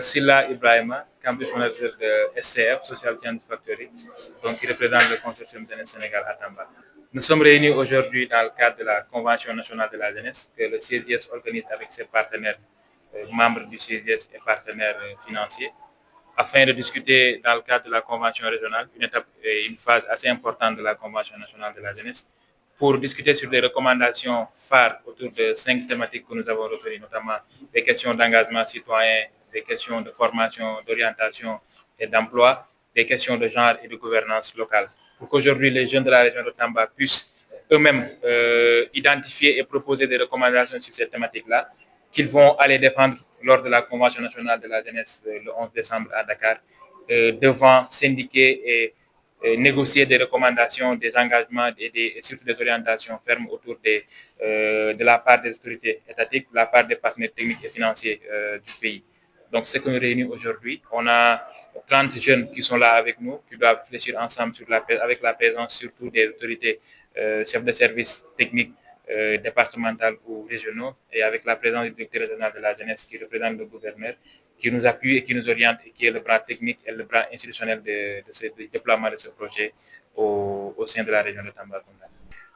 Silla Ibrahima, campus manager de SCF, Social Change Factory, donc qui représente le consortium Jeunesse Sénégal à Tamba. Nous sommes réunis aujourd'hui dans le cadre de la Convention nationale de la jeunesse que le CGS organise avec ses partenaires, membres du CGS et partenaires financiers, afin de discuter dans le cadre de la Convention régionale, une étape et une phase assez importante de la Convention nationale de la jeunesse, pour discuter sur des recommandations phares autour de 5 thématiques que nous avons retenues, notamment des questions d'engagement citoyen, des questions de formation, d'orientation et d'emploi, des questions de genre et de gouvernance locale. Pour qu'aujourd'hui, les jeunes de la région de Tamba puissent eux-mêmes identifier et proposer des recommandations sur ces thématiques-là, qu'ils vont aller défendre lors de la Convention nationale de la jeunesse le 11 décembre à Dakar, devant syndiquer et négocier des recommandations, des engagements et surtout des orientations fermes autour de la part des autorités étatiques, de la part des partenaires techniques et financiers du pays. Donc, ce que nous réunissons aujourd'hui, on a 30 jeunes qui sont là avec nous, qui doivent réfléchir ensemble avec la présence surtout des autorités, chefs de service techniques, départementales ou régionaux, et avec la présence du directeur régional de la jeunesse qui représente le gouverneur, qui nous appuie et qui nous oriente et qui est le bras technique et le bras institutionnel de déploiement de ce projet au sein de la région de Tambacounda.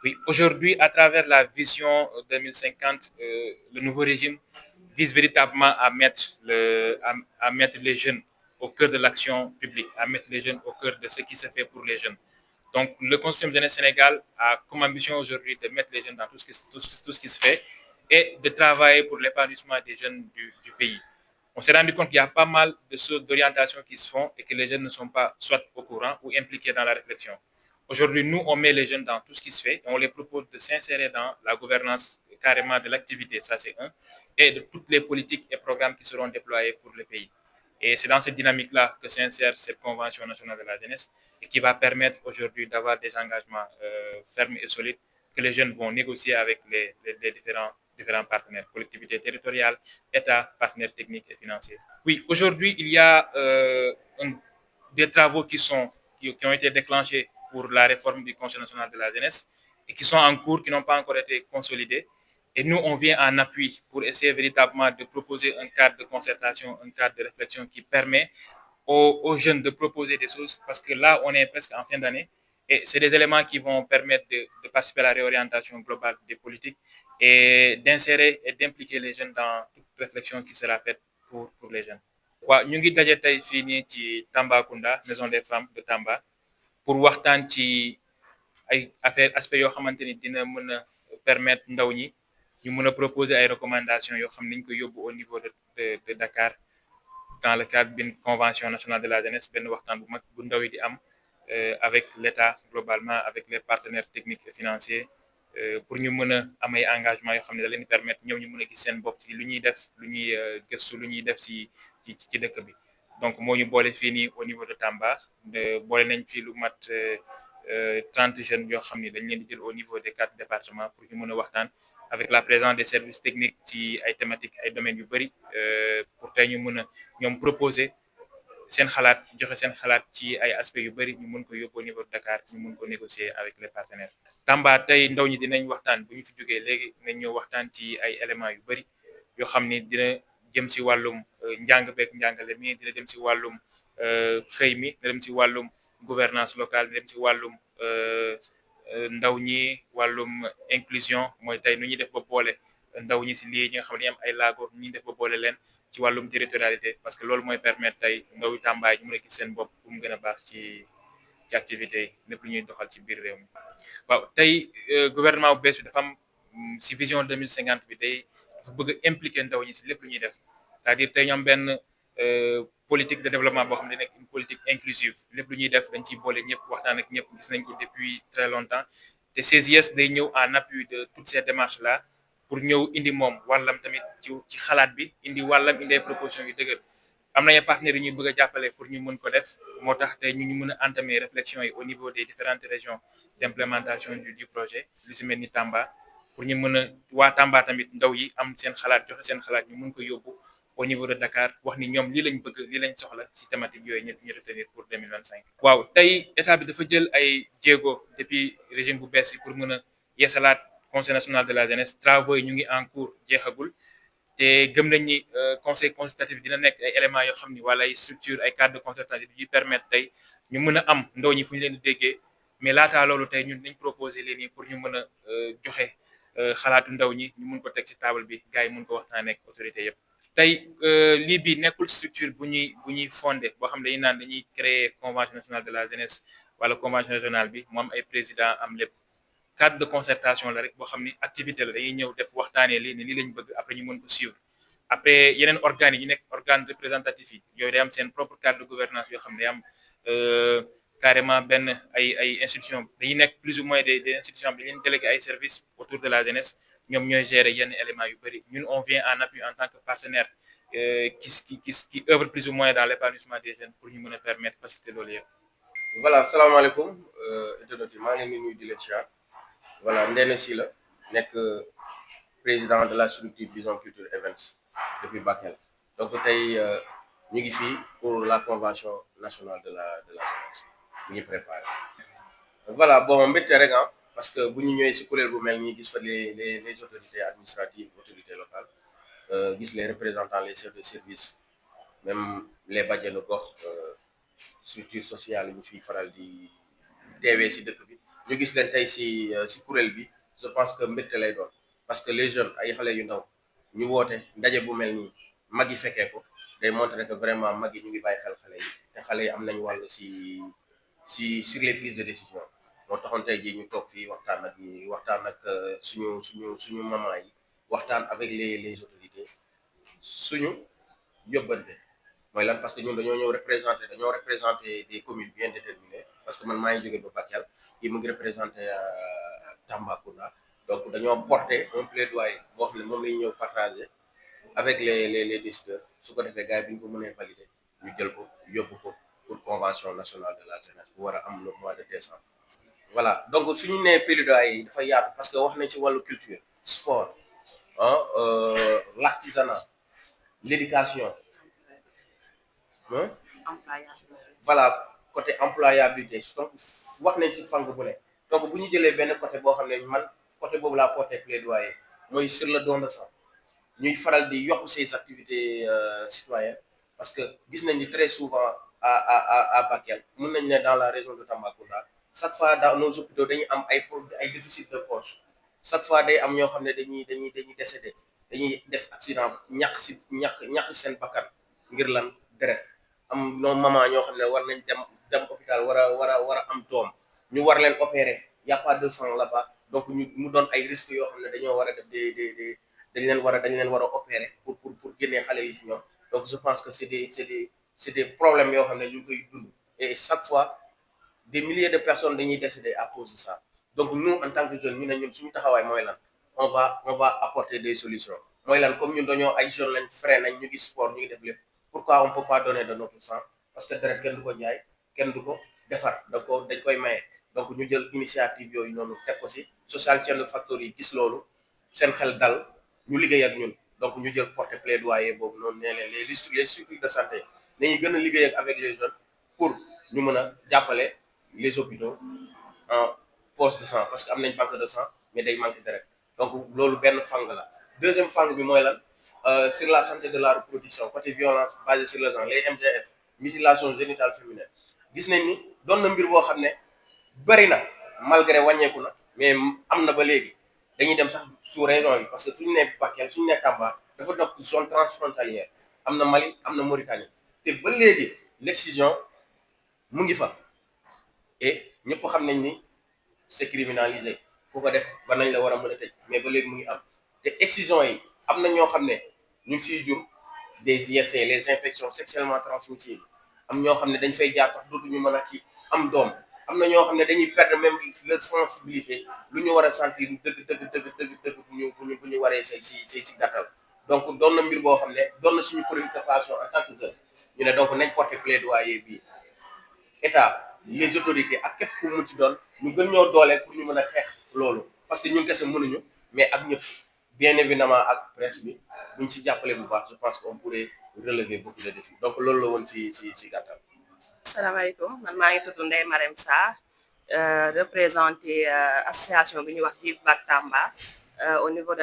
Oui, aujourd'hui, à travers la vision 2050, le nouveau régime vise véritablement à mettre les jeunes au cœur de l'action publique, à mettre les jeunes au cœur de ce qui se fait pour les jeunes. Donc, le Conseil de jeunesse Sénégal a comme ambition aujourd'hui de mettre les jeunes dans tout ce qui se fait et de travailler pour l'épanouissement des jeunes du pays. On s'est rendu compte qu'il y a pas mal de choses d'orientation qui se font et que les jeunes ne sont pas soit au courant ou impliqués dans la réflexion. Aujourd'hui, nous, on met les jeunes dans tout ce qui se fait et on les propose de s'insérer dans la gouvernance carrément de l'activité, ça c'est un, et de toutes les politiques et programmes qui seront déployés pour le pays. Et c'est dans cette dynamique-là que s'insère cette Convention nationale de la jeunesse et qui va permettre aujourd'hui d'avoir des engagements fermes et solides que les jeunes vont négocier avec les différents partenaires, collectivités territoriales, État, partenaires techniques et financiers. Oui, aujourd'hui, il y a des travaux qui ont été déclenchés pour la réforme du Conseil national de la jeunesse et qui sont en cours, qui n'ont pas encore été consolidés. Et nous, on vient en appui pour essayer véritablement de proposer un cadre de concertation, un cadre de réflexion qui permet aux jeunes de proposer des choses, parce que là, on est presque en fin d'année, et c'est des éléments qui vont permettre de participer à la réorientation globale des politiques et d'insérer et d'impliquer les jeunes dans toute réflexion qui sera faite pour les jeunes. waaw ñu ngi daje tey fii nii ci Tambacounda maison des femmes de Tamba pour waxtaan ci ay aspect yoo xamante ni dina mën a permettre ndaw ñi ñu mën a proposer ay recommandations yoo xam ne ñu koy yóbbu au niveau de Dakar dans le cadre d'une convention nationale de la jeunesse benn waxtaan bu mag bu ndaw yi di am avec l'État globalement avec les partenaires techniques et financiers pour ñu mën a am ay engagement yoo xam ne da leen di permettre ñoom ñu mën a gis seen bopp ci lu ñuy def lu ñuy gëstu lu ñuy def ci dëkk bi. Donc moo ñu boole fii nii au niveau de Tamba boole nañ fii lu mat 30 jeunes yoo xam ne dañ leen di jël au niveau des 4 départements pour ñu mën a waxtaan avec la présence des services techniques ci ay thématiques ay domaines yu bëri pour tey ñu mën a ñoom proposer seen xalaat joxe seen xalaat ci ay aspects yu bëri ñu mën ko yóbbu au niveau de Dakar ñu mën ko négocier avec les partenaires. Tamba tey ndaw ñi dinañ waxtaan bu ñu fi jógee léegi nañ ñëw waxtaan ci ay éléments yu bëri yoo xam ni dina jëm si wàllum njàng beeg njàngale mi dina dem si wàllum xëy mi dina dem si wàllum gouvernance locale dina dem si wàllum ndaw ñi wàllum inclusion mooy tey nu ñuy def ba boole ndaw ñi si lii ñi nga xam ne am ay laago nu ñuy def ba boole leen ci wàllum territorialité parce que loolu mooy permettre tey ndaw Tamba yi ñu mën a gis seen bopp bu mu gën a baax ci activités yi lépp lu ñuy doxal ci biir réew mi. waaw tey gouvernement bu bees bi dafa am si vision 2050 bi day dafa bëgg a impliquer ndaw ñi si lépp lu ñuy def c'est-à-dire tey ñoom benn politique de développement boo xam ne nekk une politique inclusive lépp lu ñuy def dañ ciy boole ñëpp waxtaan ak ñëpp gis nañ ko depuis très longtemps te CGS day ñëw en appui de toutes ces démarches là pour ñëw indi moom wàllam tamit ci xalaat bi indi wàllam indi ay propositions yu dëgër am na ay partenaires yu ñuy bëgg a jàppale pour ñu mën ko def moo tax tey ñu mën a entamer réflexion yi au niveau des différentes régions d'implémentation du projet li si mel ni Tamba pour ñu mën a waa Tamba tamit ndaw yi am seen xalaat joxe seen xalaat ñu mën ko yóbbu au niveau de Dakar wax ni ñoom lii lañ bëgg lii lañ soxla ci thématique yooyu ñu retenir pour 2025. waaw tey état bi dafa jël ay jéego depuis régime bu bees yi pour mën a yeesalaat conseil national de la jeunesse travaux yi ñu ngi en cours jeexagul te gëm nañ ni conseil consultatif dina nekk ay éléments yoo xam ni wala ay structure ay cadre de concertation yu permettre tey ñu mën a am ndaw ñi fu ñu leen di déggee mais laataa loolu tey ñun dañ proposé leen nii pour ñu mën a joxe xalaatu ndaw ñi ñu mun ko teg ci table bi gars yi mun ko waxtaanee ak autorité yëpp. tey lii bi nekkul structure bu ñuy fondé boo xam ne dañuy naan dañuy créer convention nationale de la jeunesse wala convention régionale bi mu am ay président am lépp cadre de concertation la rek boo xam ni activité la dañuy ñëw def waxtaanee lii ne lii lañ bëgg après ñu mën ko suivre après yeneen organes yi ñu nekk organe représentatif yi yooyu day am seen propre cadre de gouvernance yoo xam ne day am carrément benn ay institutions dañuy nekk plus ou moins des institutions dañu leen délégué ay services autour de la jeunesse ñoom ñooy gérer yenn éléments yu bëri ñun on vient en appui en tant que partenaire qui œuvre plus ou moins dans l'épanouissement des jeunes pour ñu mën a permettre faciliter loolu yëpp. voilà salaamaaleykum internautes yi maa ngi leen di nuyu di leen siyaar voilà Ndéné Sylla nekk président de la structure Vision Culture Events depuis Bakel donc tey ñu ngi fii pour la convention nationale de la jeunesse bu ñu préparé voilà bon mbégte rek parce que bu ñu ñëwee si kuréel bu mel nii gis fa les autorités administratives autorités locales gis les représentants les chefs de service même les bajenu gox structure sociale yi ñu fiy faral di teewee si dëkk bi ñu gis leen tey si kuréel bi je pense que mbégte lay doon parce que les jeunes ay xale yu ndaw ñu woote ndaje bu mel nii mag yi fekkee ko day montrer que vraiment mag yi ñu ngi bàyyi xel xale yi te xale yi am nañu wàll sur les prises de décision moo taxoon tey jii ñu toog fii waxtaan ak suñu maman yi waxtaan avec les autorités suñu yóbbante mooy lan parce que ñun dañoo représenter des communes bien déterminées parce que man maa ngi jóge ba Bakel kii mu ngi représenter Tambacounda donc dañoo porter un plaidoyer boo xam ne moom la ñu ñëw partager avec les décideurs su ko defee gars yi bi ñu ko mënee valider ñu jël ko yóbbu ko pour convention nationale de la jeunesse bu war a am le mois de décembre. voilà donc suñu nee plaidoyer yi dafa yaatu parce que wax nañ ci wàllu culture sport l'artisanat l'éducation voilà côté employabilité donc wax nañ ci fànn bu ne donc bu ñu jëlee benn côté boo xam ne man côté boobu laa porté plaidoyer mooy sur le don de sang ñuy faral di yokk ces activités citoyennes parce que gis nañ ni très souvent à Bakel mën nañ ne dans la région de Tambacounda chaque fois dans nos hôpitaux dañuy am ay déficit de poche chaque fois day am ñoo xam ne dañuy décédé dañuy def accident ñàkk seen bakkan ngir lan deret am no maman ñoo xam ne war nañ dem hôpital war a am doom ñu war leen opérer y a pas de sang là-bas donc mu doon ay risques yoo xam ne dañoo war a def dañ leen war a opérer pour génnee xale yi si ñoom donc je pense que c'est des problèmes yoo xam ne ñu ngi koy dund et chaque fois des milliers de personnes dañuy décéder à cause de ça donc nous en tant que jeunes ñu ne ñun suñu taxawaay mooy lan on va apporter des solutions mooy lan comme ñun dañoo ay jeunes lañ frais nañ ñu ngi sport ñu ngi def lépp pourquoi on peut pas donner de notre sang parce que deret kenn du ko jaay kenn du ko defar dañ koy maye donc ñu jël initiative yooyu noonu teg ko si social chaîne de facteurs yi gis loolu seen xel dal ñu liggéey ak ñun donc ñu jël porter plaidoyer boobu noonu nee leen les structures de santé dañuy gën a liggéey ak avec les jeunes pour ñu mën a jàppale les hôpitaux en poche de sang parce que am nañ banque de sang mais day manqué deret donc loolu benn fang la deuxième fang bi mooy lan sur la santé de la reproduction côté violence basée sur le genre les MGF mutilation génitale féminine gis nañ ni doon na mbir boo xam ne bëri na malgré wàññeeku na mais am na ba léegi dañuy dem sax sous région yi parce que suñu nee Bakel suñu nee Tamba dafa nekk zone transfrontalière am na Mali am na Mauritanie te ba léegi l'excision mu ngi fa et ñëpp xam nañ ni c'est criminalisé ku ko def ba nañ la war a mën a tëj mais ba léegi mu ngi am te excision yi am na ñoo xam ne ñu ngi siy jur des IST les infections sexuellement transmissibles am ñoo xam ne dañ fay jaar sax dootuñu mën a ci am doom am na ñoo xam ne dañuy perdre même leur sensibilité lu ñu war a sentir dëgg bu ñu waree say si gàttal donc doon na mbir boo xam ne doon na suñu préoccupation en tant que jeune ñu ne donc nañ porter plaidoyer bii état les autorités ak képp ku mu ci doon ñu gën ñoo dooleel pour ñu mën a xeex loolu parce que ñun kese mënuñu mais ak ñëpp bien évidemment ak presse bi buñ si jàppale bu baax je pense qu'on pourrait relever beaucoup de défis donc loolu la woon si gàttal. asalaamaaleykum man maa ngi tudd Ndeye Marème Sarr représenté association bi ñuy wax Give Back Tamba au niveau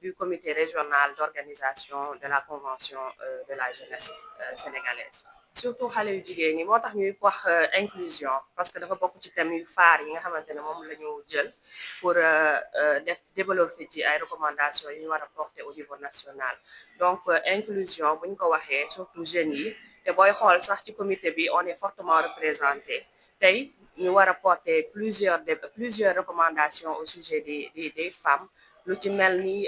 du comité régional d'organisation de la convention de la jeunesse sénégalaise. Surtout xale yu jigéen ñi moo tax ñuy wax inclusion parce que dafa bokk ci thème yu phare yi nga xamante ne moom la ñu jël pour développer ci ay recommandations yi ñu war a porter au niveau national. Donc inclusion bu ñu ko waxee surtout jeunes yi te booy xool sax ci comité bi on est fortement représenté tey ñu war a porter plusieurs recommandations au sujet des femmes lu ci mel ni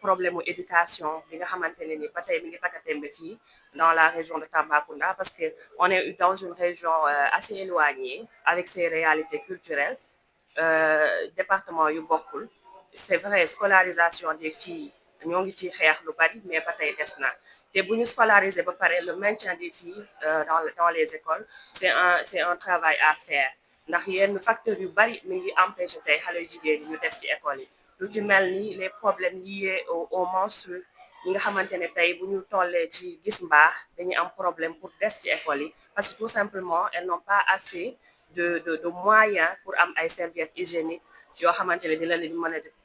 problème mu éducation bi nga xamante ne ni ba tey mi ngi takkatembe fii dans la région de Tambacounda parce que on est dans une région assez éloignée avec ses réalités culturelles département yu bokkul c'est vrai scolarisation des filles ñoo ngi ci xeex lu bari mais ba tey des na te bu ñu scolariser ba pare le maintien des filles dans les écoles c'est un travail à faire ndax yenn facteurs yu bari mi ngi empêcher tey xale yu jigéen ñu des ci école yi lu ci mel ni les problèmes liés aux menstrues ñi nga xamante ne tey bu ñu tollee ci gis mbaax dañuy am problème pour des ci école yi parce que tout simplement elles n'ont pas assez de moyens pour am ay serviettes hygiéniques yoo xamante ne dina leen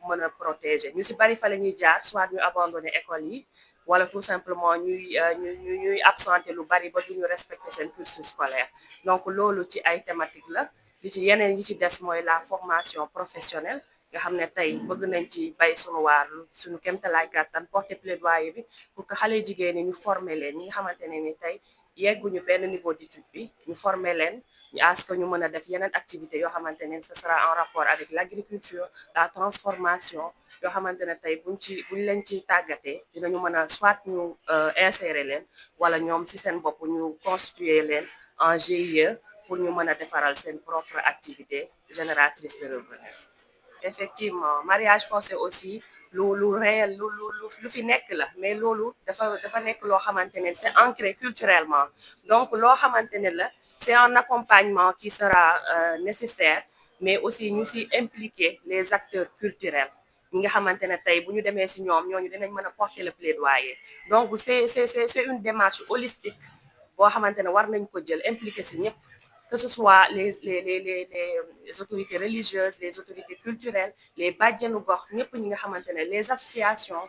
mën a protéger ñu si bari fa la ñuy jaar soit ñu abandonné école yi wala tout simplement ñuy absenté lu bari ba duñu respecter seen cursus scolaire donc loolu ci ay thématique la li ci yeneen yi ci des mooy la formation professionnelle nga xam ne tey bëgg nañ ci bay sunu waar suñu kéemtalaay kàttan porter plaidoyer bi pour que xale jigéen ñi ñu former leen ñi nga xamante ne ni tey yegguñu benn niveau d'étude bi ñu former leen à ce que ñu mën a def yeneen activités yoo xamante ne ce sera en rapport avec l'agriculture la transformation yoo xamante ne tey buñ leen ci tàggatee dinañu mën a soit ñu insérer leen wala ñoom ci seen bopp ñu constituer leen en GIE pour ñu mën a defaral seen propre activité génératrice de revenus. Effectivement mariage forcé aussi lu réel lu fi nekk la mais loolu dafa nekk loo xamante ne c'est ancré culturellement donc loo xamante ne la c'est un accompagnement qui sera nécessaire mais aussi ñu si impliquer les acteurs culturels ñi nga xamante ne tey bu ñu demee si ñooñu dinañ mën a porter le plaidoyer donc c'est une démarche holistique boo xamante ne war nañ ko jël impliquer si ñëpp que ce soit les autorités religieuses, les autorités culturelles, les bàjjenu gox ñëpp ñi nga xamante ne les associations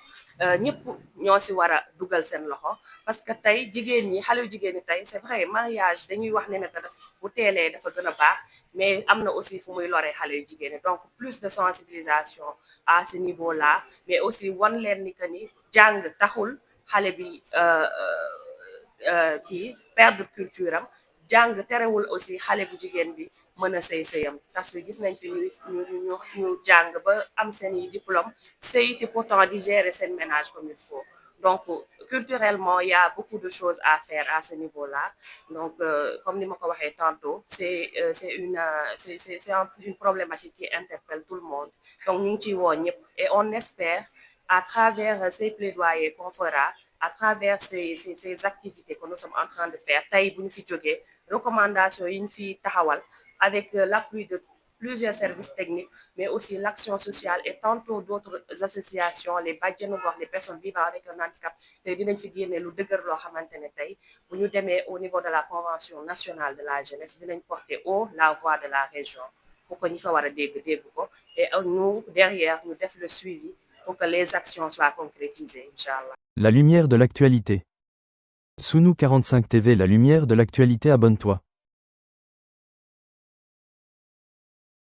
ñëpp ñoo si war a dugal seen loxo parce que tey jigéen ñi xale yu jigéen ñi tey c'est vrai mariage dañuy wax ne que bu teelee dafa gën a baax mais am na aussi fu muy loree xale yu jigéen ñi donc plus de sensibilisation à ce niveau-là mais aussi wan leen ni que ni jàng taxul xale bi kii perdre culture am jàng terewul aussi xale bu jigéen bi mën a sëyam parce que gis nañ fi ñu jàng ba am seen i diplôme sëy te pourtant di gérer seen ménage comme il faut donc culturellement il y a beaucoup de choses à faire à ce niveau-là donc comme ni ma ko waxee tantôt c'est une problématique qui interpelle tout le monde donc ñu ngi ciy woo ñëpp et on espère à travers ces plaidoyers qu'on fera à travers ces activités que nous sommes en train de faire tey bu ñu fi jógee recommandations yi ñu fi taxawal avec l'appui de plusieurs services techniques mais aussi l'action sociale et tantôt d'autres associations les bàjjenu gox les personnes vivant avec un handicap tey dinañ fi génne lu dëgër loo xamante ne tey bu ñu demee au niveau de la convention nationale de la jeunesse dinañ porter haut la voix de la région pour que ñi ko war a dégg ko et nous derrière ñu def le suivi pour que les actions soient concrétisées inchallah. La lumière de l'actualité. Sunu 45 TV, la lumière de l'actualité, abonne-toi.